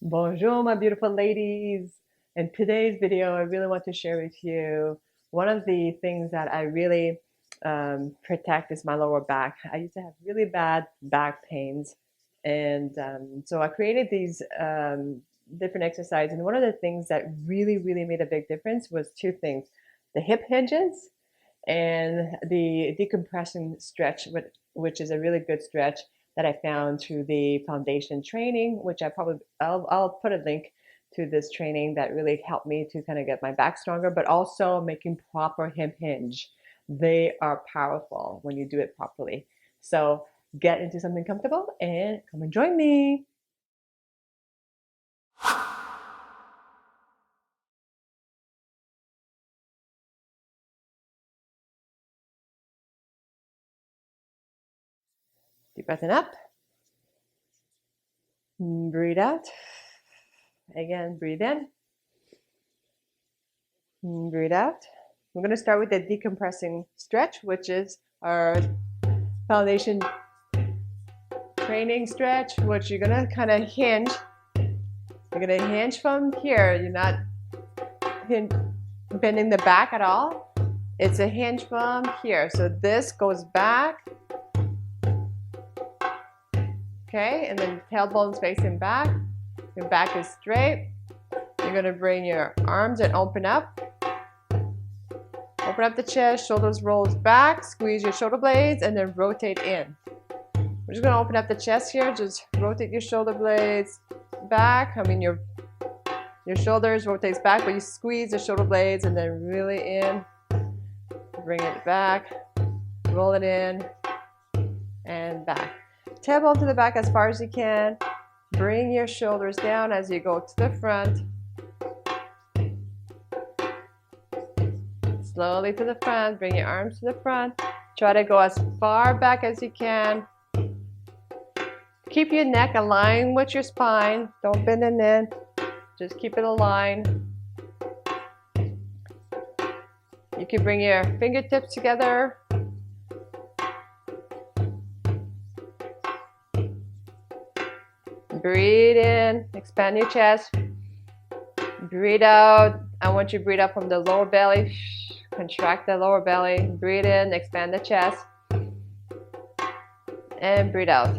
Bonjour, my beautiful ladies. In today's video, I really want to share with you one of the things that I really protect is my lower back. I used to have really bad back pains, and so I created these different exercises. And one of the things that really made a big difference was two things: the hip hinges and the decompression stretch, which is a really good stretch that I found through the foundation training, which I'll put a link to this training that really helped me to kind of get my back stronger, but also making proper hip hinge. They are powerful when you do it properly. So get into something comfortable and come and join me. Deep breath in up, breathe out. Again, breathe in, breathe out. We're going to start with the decompressing stretch, which is our foundation training stretch, which you're going to kind of hinge. You're going to hinge from here. You're not bending the back at all. It's a hinge from here. So this goes back. Okay, and then tailbone's facing back. Your back is straight. You're going to bring your arms and open up. Open up the chest, shoulders rolls back, squeeze your shoulder blades, and then rotate in. We're just going to open up the chest here. Just rotate your shoulder blades back. I mean, your shoulders rotates back, but you squeeze the shoulder blades and then really in. Bring it back, roll it in, and back. Tailbone to the back as far as you can. Bring your shoulders down as you go to the front. Slowly to the front, bring your arms to the front. Try to go as far back as you can. Keep your neck aligned with your spine. Don't bend the neck. Just keep it aligned. You can bring your fingertips together. Breathe in, expand your chest. Breathe out. I want you to breathe out from the lower belly. Contract the lower belly. Breathe in, expand the chest. And breathe out.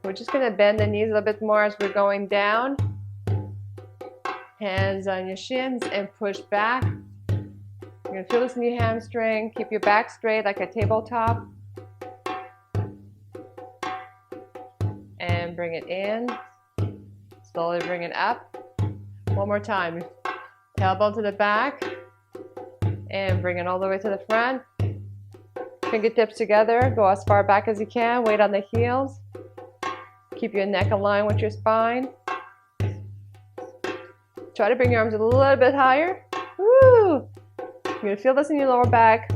We're just going to bend the knees a little bit more as we're going down. Hands on your shins and push back. You're going to feel this in your hamstring. Keep your back straight like a tabletop. And bring it in. Slowly bring it up. One more time. Tailbone to the back. And bring it all the way to the front. Fingertips together. Go as far back as you can. Weight on the heels. Keep your neck aligned with your spine. Try to bring your arms a little bit higher. Woo! You're going to feel this in your lower back.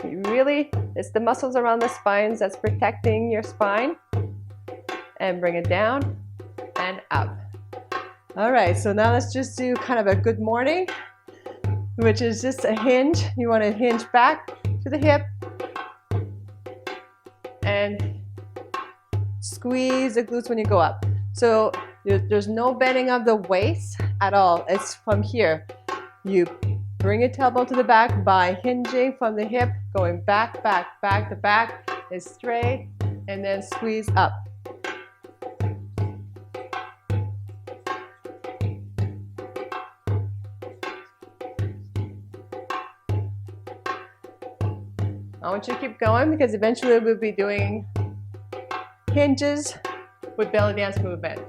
It's the muscles around the spines that's protecting your spine. And bring it down and up. All right, so now let's just do kind of a good morning, which is just a hinge. You want to hinge back to the hip and squeeze the glutes when you go up. So there's no bending of the waist at all. It's from here. You bring your tailbone to the back by hinging from the hip, going back, back, back. The back is straight, and then squeeze up. I want you to keep going because eventually we'll be doing hinges with belly dance movement.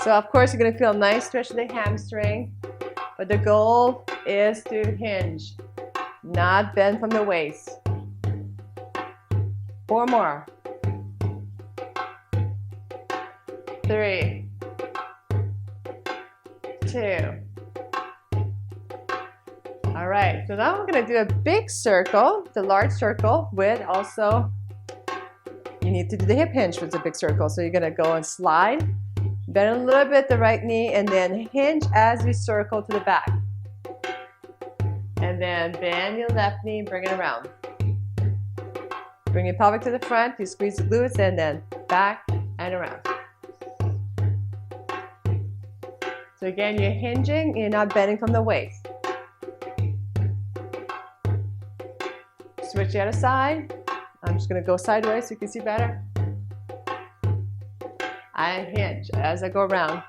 So of course you're going to feel a nice stretch of the hamstring, but the goal is to hinge, not bend from the waist. 4 more. 3, 2. All right, so now we're going to do a big circle, the large circle, with also, you need to do the hip hinge with the big circle. So you're going to go and slide, bend a little bit the right knee, and then hinge as you circle to the back. And then bend your left knee, bring it around. Bring your pelvic to the front, you squeeze the glutes, and then back and around. So again, you're hinging, you're not bending from the waist. Switch the other side. I'm just gonna go sideways so you can see better. I hinge as I go around.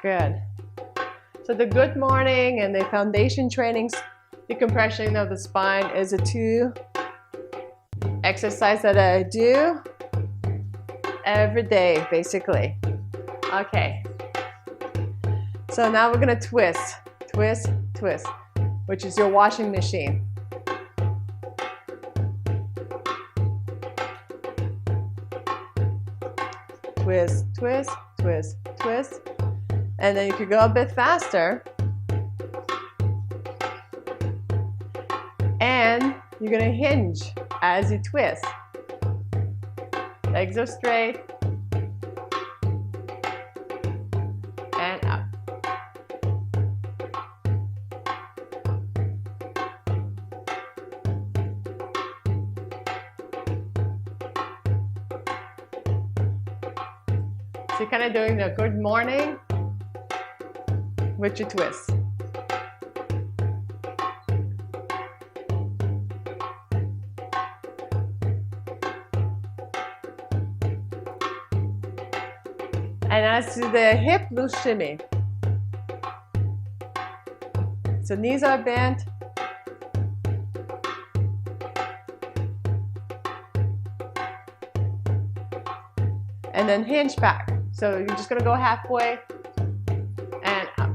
Good. So the good morning and the foundation trainings, decompression of the spine is a 2 exercise that I do every day, basically. Okay. So now we're gonna twist, twist, twist, which is your washing machine. Twist, twist, twist, twist. And then you could go a bit faster. And you're gonna hinge as you twist. Legs are straight. And up. So you're kind of doing the good morning with your twist. And as to the hip loose shimmy. So knees are bent. And then hinge back. So you're just gonna go halfway and up.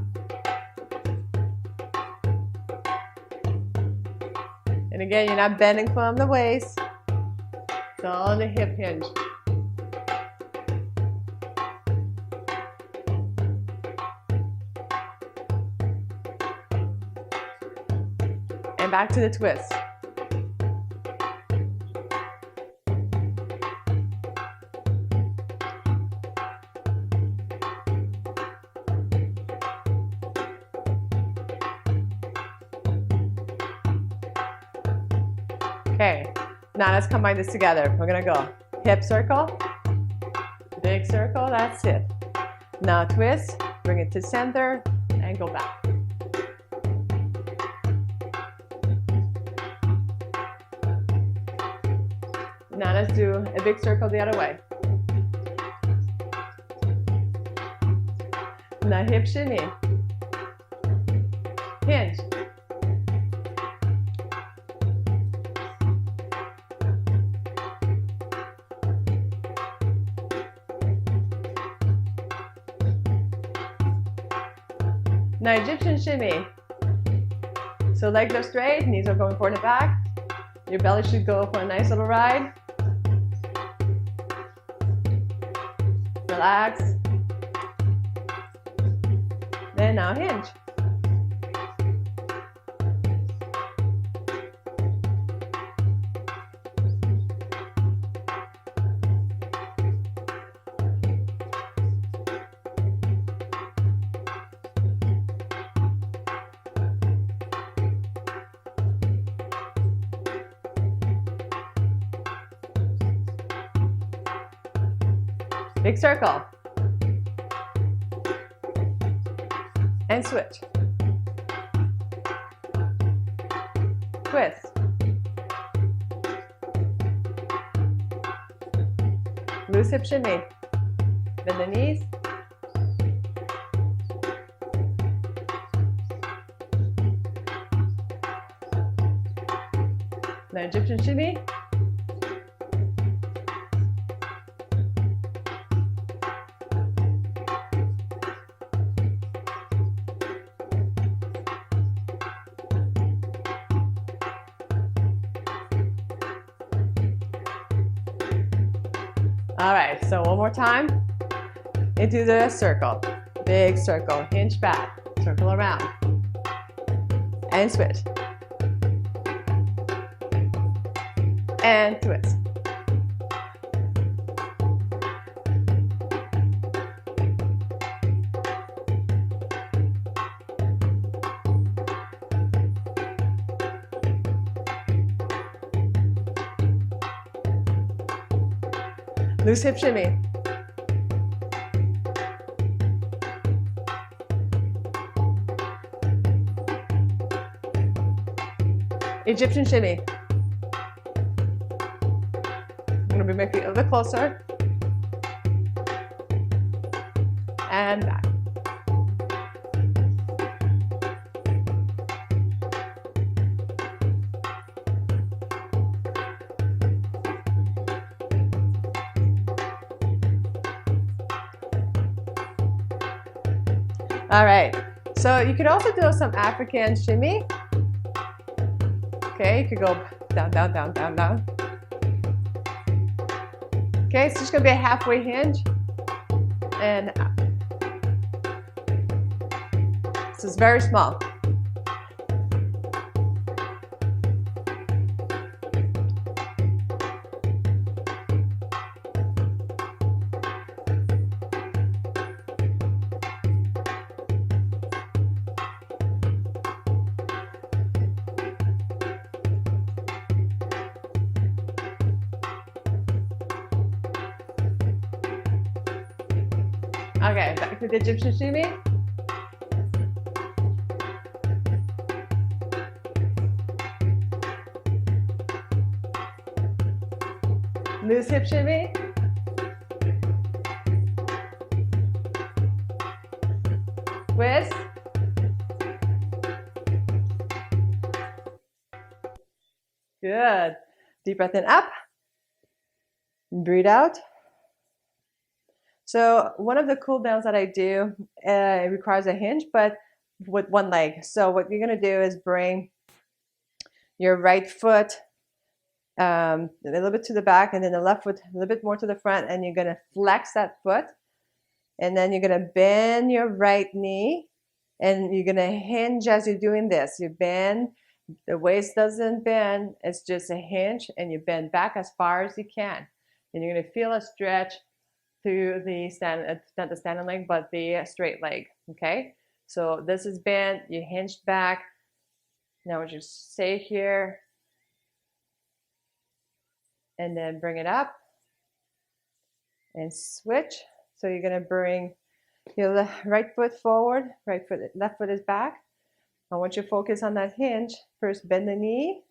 And again, you're not bending from the waist. It's all in the hip hinge. And back to the twist. Okay, now let's combine this together. We're gonna go hip circle, big circle, that's it. Now twist, bring it to center, and go back. Now let's do a big circle the other way. Now hip shimmy, hinge. Now Egyptian shimmy. So legs are straight, knees are going forward and back. Your belly should go for a nice little ride. Relax. Then now hinge. Big circle. And switch. Twist. Loose hip shimmy. Bend the knees. Now Egyptian shimmy. All right, so one more time into the circle. Big circle, hinge back, circle around, and switch. And twist. Loose hip shimmy. Egyptian shimmy. I'm going to be making it a little bit closer. And back. All right, so you could also do some African shimmy. Okay, you could go down, down, down, down, down. Okay, so it's gonna be a halfway hinge and up. This is very small. Okay, back to the Egyptian shimmy. Loose hip shimmy. Twist. Good. Deep breath in, up. Breathe out. So one of the cool downs that I do, it requires a hinge, but with one leg. So what you're gonna do is bring your right foot a little bit to the back, and then the left foot a little bit more to the front, and you're gonna flex that foot, and then you're gonna bend your right knee, and you're gonna hinge as you're doing this. You bend, the waist doesn't bend, it's just a hinge, and you bend back as far as you can. And you're gonna feel a stretch through the not the standing leg, but the straight leg, okay? So this is bent, you hinged back. Now we just stay here, and then bring it up, and switch. So you're gonna bring your right foot forward, left foot is back. I want you to focus on that hinge. First bend the knee,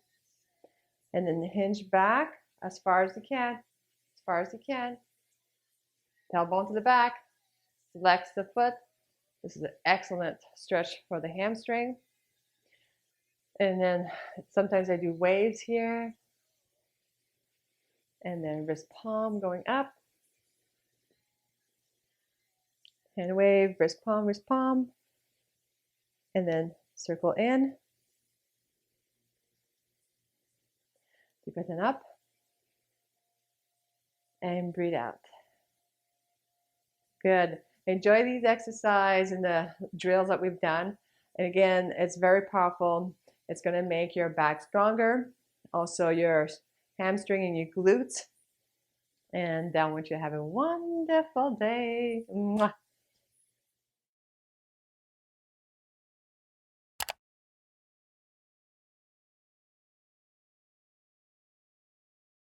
and then hinge back as far as you can, as far as you can. Tailbone to the back, flex the foot. This is an excellent stretch for the hamstring. And then sometimes I do waves here. And then wrist palm going up. Hand wave, wrist palm. And then circle in. Deep breath in, up. And breathe out. Good. Enjoy these exercises and the drills that we've done. And again, it's very powerful. It's going to make your back stronger, also your hamstring and your glutes. And I want you to have a wonderful day. Mwah.